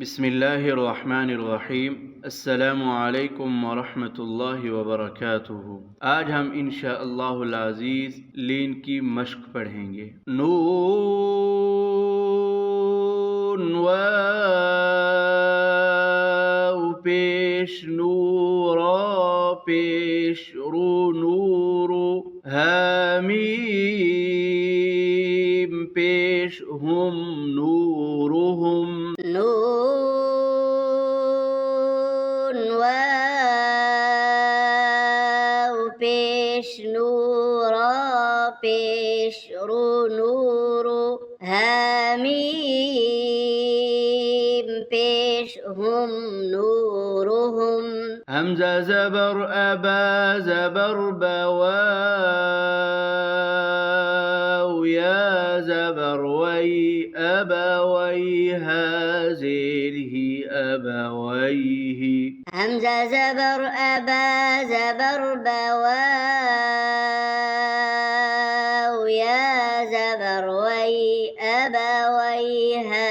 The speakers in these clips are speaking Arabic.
بسم الله الرحمن الرحیم السلام علیکم ورحمۃ اللہ وبرکاتہ۔ آج ہم انشاءاللہ العزیز لین کی مشق پڑھیں گے۔ نون واو پیش نورا پیش رو نور حامیم پیش ہم نورہم نون واو پیش نورا پیش رو نور حامیم پیش هم نورهم حمزہ زبر ابا زبر بواو یا زبر وی ابویها زیره ابویه همزة زبر أبا زبر بواو يا زبر وي أبويها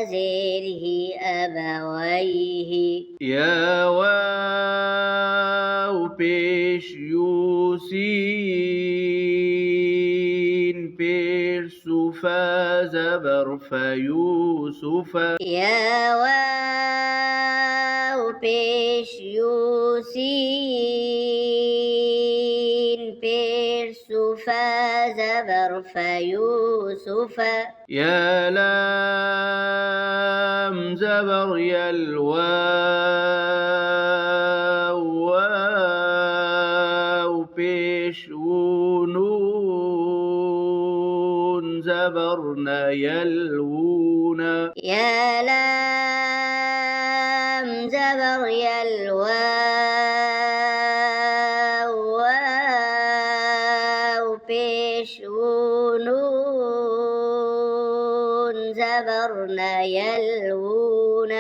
زيره أبويه یا واو پیش یوسین پیش صفا زبر فیوسف يا واو پیش يوسين پیش صفا زبر فيوسف یا لام زبر یلواو واو پیش ونون زبرنا یلوون يا لام زبر يلواو واو پیش ونون زبرنا يلوون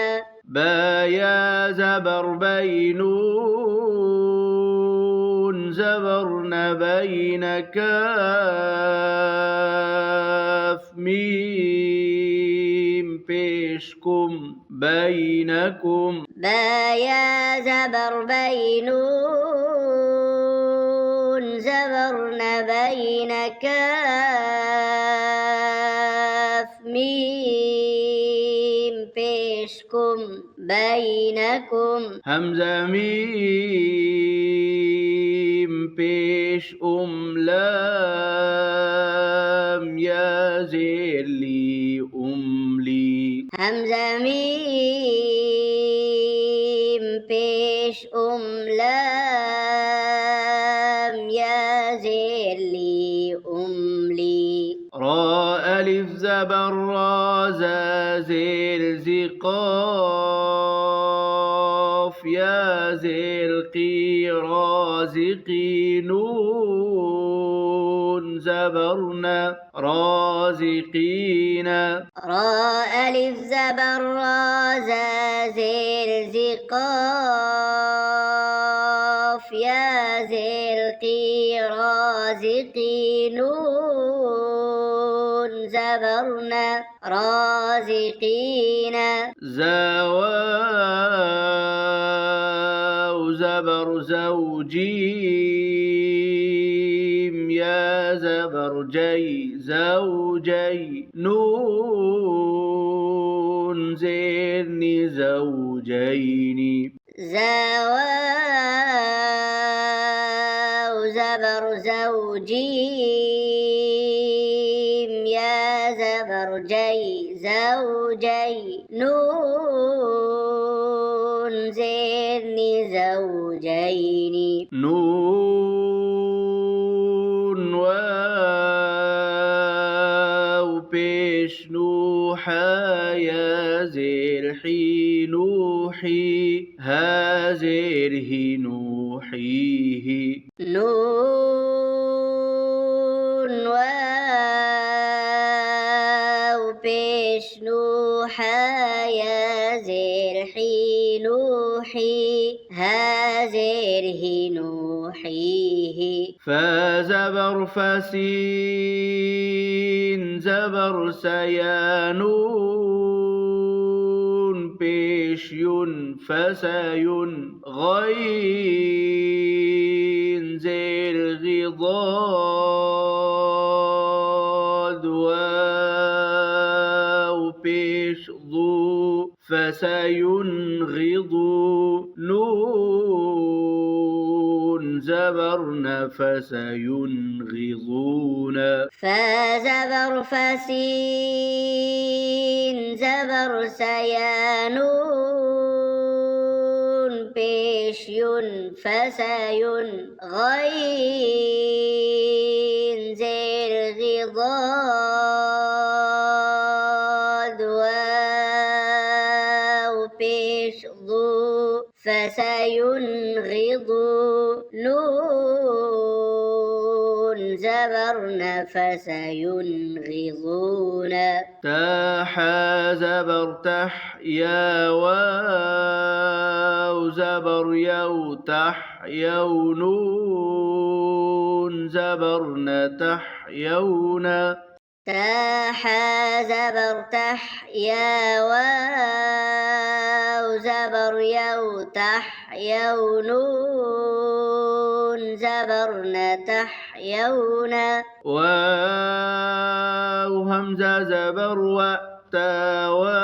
با یا زبر بینون زبرنا بین کاف میم پیش کم بینکم با يا زبر بينون زبرنا بين كاف ميم پیشكم بينكم حمزہ میم پیش لام یا زیر لی لی همزة ميم پیش لام يا زير لي لي را الف زبر را زیر زقاف یا زیر قی رازقی نون زبرنا رازقین را ألف زبر را زير زقاف يا زير قي رازقي نون زبرنا رازقين زواو زبر زوجيم يا زبر جي زوجي نون زيرني زوجين زواو زبر زوجيم يا زبر جي زوجي نون زيرني زوجين نون واو پیش نوحا یا زیر حی نوحی ها زیر هی نوحیه نون واو پیش نوحا يا زير حي نوحي ها زير هي نوحيه فا زبر فسين زبر سيانون پیش یون فسیون غین زیر غضاد واو پیش ضو فسينغضوا نون زبرنا فسينغضون فزبر فسين زبر سيانون پیش یون فسیون غین زیر غضاد واو پیش ضو فسينغضوا نون زبرنا فسينغضون تاح زبر تح يا واو زبر يو تح يو نون زبرنا تحيون تاح زبر تح يا واو زبر يو تح يو نون زبرنا تحيون واو همزة زبر تا واو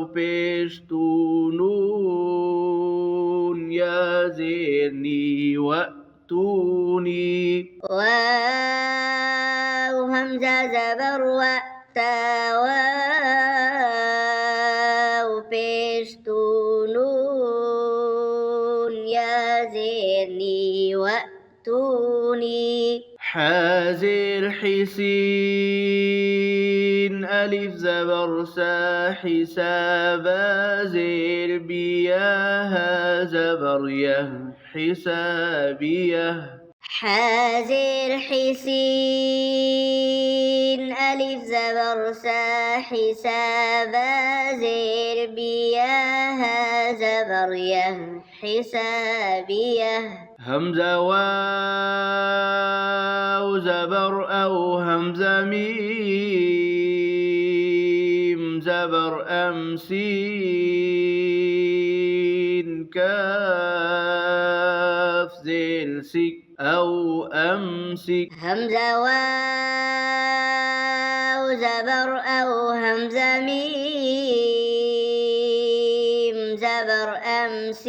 بيشتو نون يا زيرني وأتوني واو همزة زبر تا واو بيشتو نون يا زيرني وأتوني حازر حسين ألف زبر سا حسابا زير بياها زبر يه حسابيه حازر حسين ألف زبر سا حسابا زير بياها زبر يه حسابيه همزة واو زبر أو همزة ميم زبر أمسين كاف زيل سك أو أمسك همزة واو زبر أو همزة ميم زبر أمسين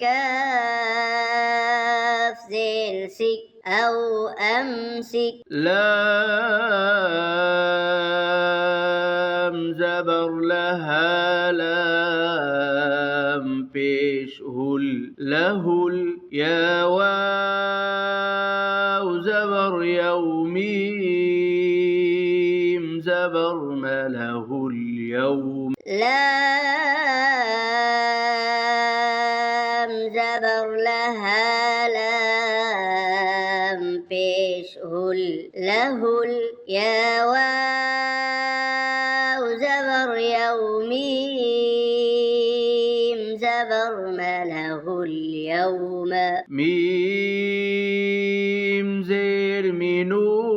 كاف زيل سك أو أمسك لام زبر لها لام پیش هل لهل يا واو زبر يوميم زبر ما له اليوم لام زبر لها لام پیش هل لهل يا واو زبر يوميم زبر ما له اليوم ميم زير منون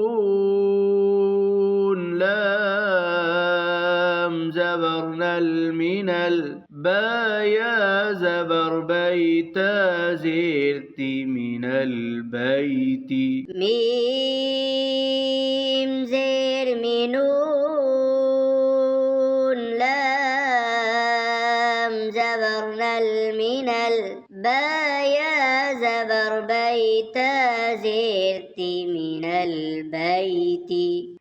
لام زبرنا المنل بايا زبر بيتا زيرتي من البيت ميم زير منون لام زبرنا المنل بايا زبر بيتا زيرتي من البيت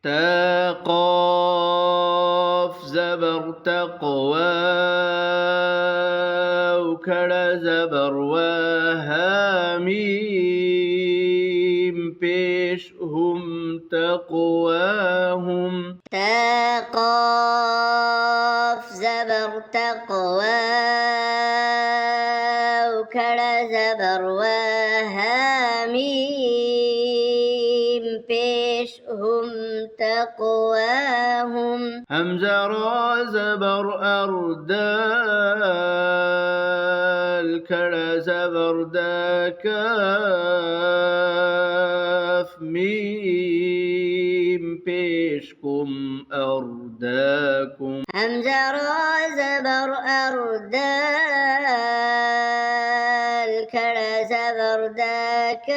تا قاف زبر تقوى وكڑ زبر وهاميم پیش هم تقواهم تا قاف زبر تقوى وكڑ زبر وهاميم پیش هم تقواهم همزة را زبر أردال کڑ زبر دا کاف میم پیش پیش کم ارداکم همزة را زبر أردال كلا زبر داكاف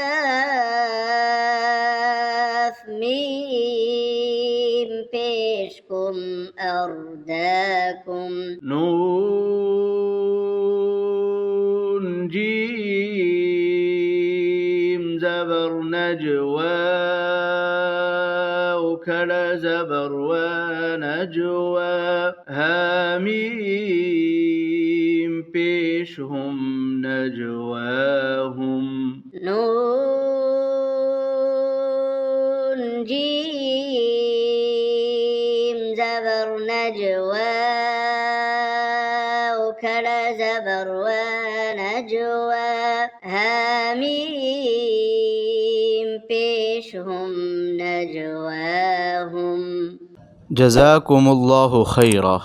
ميم بيشكم أرداكم نون جيم زبر نجوى وكلا زبر ونجوى هاميم بيشهم نجواهم نون جيم زبر نجوى وكلا زبر ونجوى هاميم بيشهم نجواهم جزاكم الله خيرا.